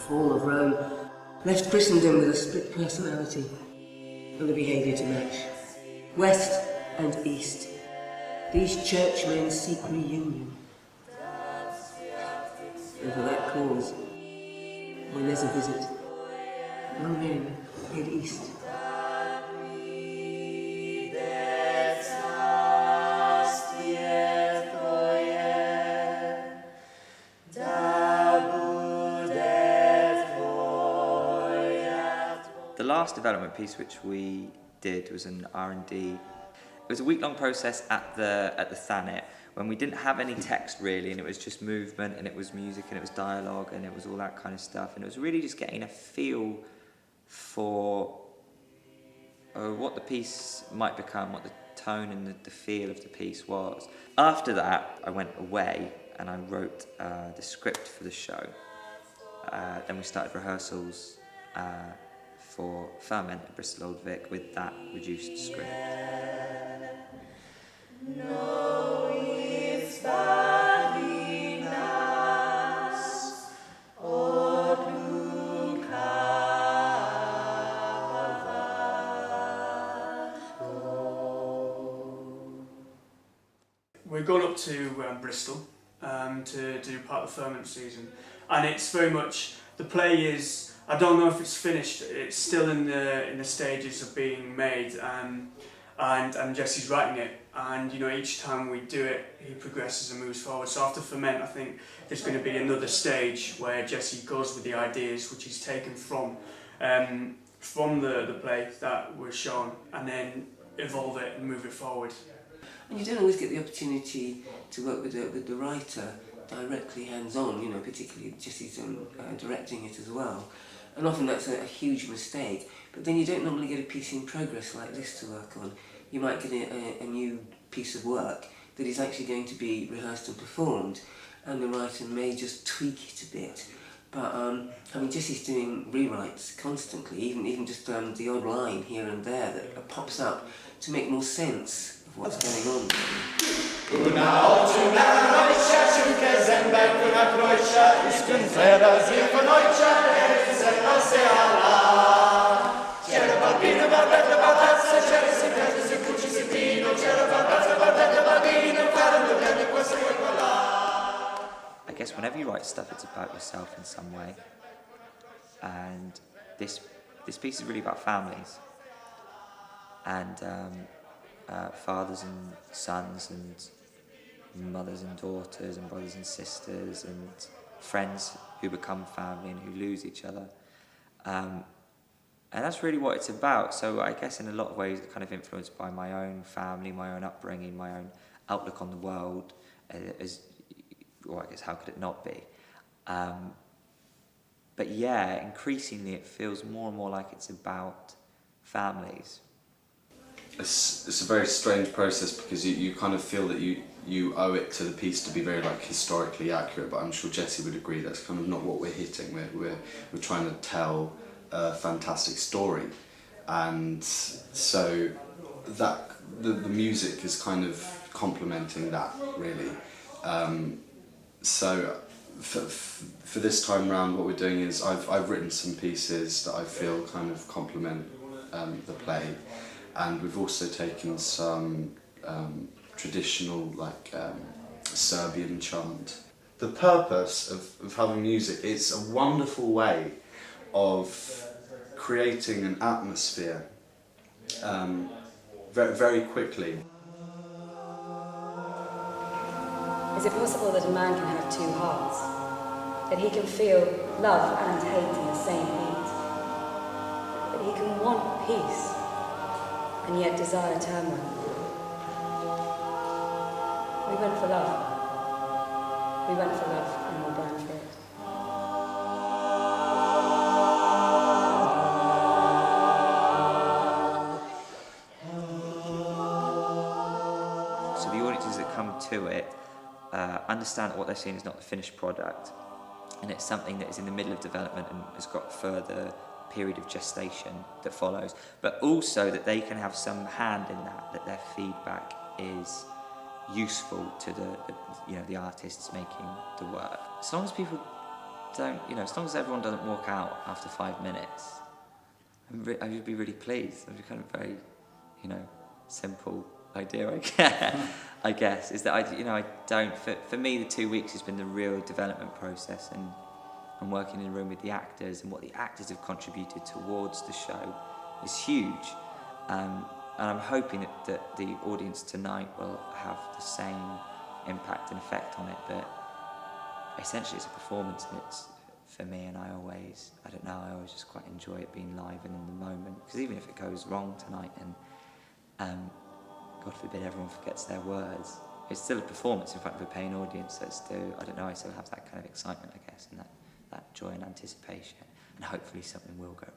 fall of Rome left Christendom with a split personality and a behaviour to match. West and East, these churchmen seek reunion. And for that cause, when there's a visit, young men head east. The last development piece which we did was an R&D. It was a week-long process at the Thanet when we didn't have any text really, and it was just movement and it was music and it was dialogue and it was all that kind of stuff, and it was really just getting a feel for what the piece might become, what the tone and the feel of the piece was. After that, I went away and I wrote the script for the show. Then we started rehearsals for Ferment at Bristol Old Vic with that reduced script. We're going up to Bristol to do part of the Ferment season, and it's very much, the play is, I don't know if it's finished, it's still in the stages of being made, and Jesse's writing it, and you know, each time we do it he progresses and moves forward. So after Ferment I think there's going to be another stage where Jesse goes with the ideas which he's taken from the play that was shown, and then evolve it and move it forward. And you don't always get the opportunity to work with the writer directly hands-on, you know, particularly Jesse's directing it as well. And often that's a huge mistake, but then you don't normally get a piece in progress like this to work on. You might get a new piece of work that is actually going to be rehearsed and performed, and the writer may just tweak it a bit. But I mean, Jesse's doing rewrites constantly, even just the odd line here and there that pops up to make more sense of what's going on. I guess whenever you write stuff, it's about yourself in some way, and this piece is really about families, and fathers and sons, and mothers and daughters, and brothers and sisters, and friends who become family and who lose each other, and that's really what it's about. So I guess in a lot of ways it's kind of influenced by my own family, my own upbringing, my own outlook on the world, well, I guess how could it not be? But yeah, increasingly it feels more and more like it's about families. It's a very strange process because you kind of feel that you owe it to the piece to be very like historically accurate, but I'm sure Jesse would agree that's kind of not what we're hitting. We're trying to tell a fantastic story, and so that the music is kind of complementing that really. So for this time round, what we're doing is I've written some pieces that I feel kind of complement the play, and we've also taken some traditional like Serbian chant. The purpose of having music, it's a wonderful way of creating an atmosphere very, very quickly. Is it possible that a man can have two hearts? That he can feel love and hate in the same beat? That he can want peace and yet desire turmoil? We went for love. We went for love and we'll burn for it. So the audiences that come to it understand that what they're seeing is not the finished product, and it's something that is in the middle of development and has got further period of gestation that follows, but also that they can have some hand in that their feedback is useful to the artists making the work. As long as people don't, as long as everyone doesn't walk out after 5 minutes, I would be really pleased. It's kind of very, simple idea, I guess, is that I don't, for me the 2 weeks has been the real development process, and working in a room with the actors and what the actors have contributed towards the show is huge. And I'm hoping that the audience tonight will have the same impact and effect on it, but essentially it's a performance, and it's, for me, and I always just quite enjoy it being live and in the moment, because even if it goes wrong tonight and God forbid everyone forgets their words, it's still a performance in front of a paying audience, so it's still, I still have that kind of excitement, I guess, and that joy and anticipation, and hopefully something will go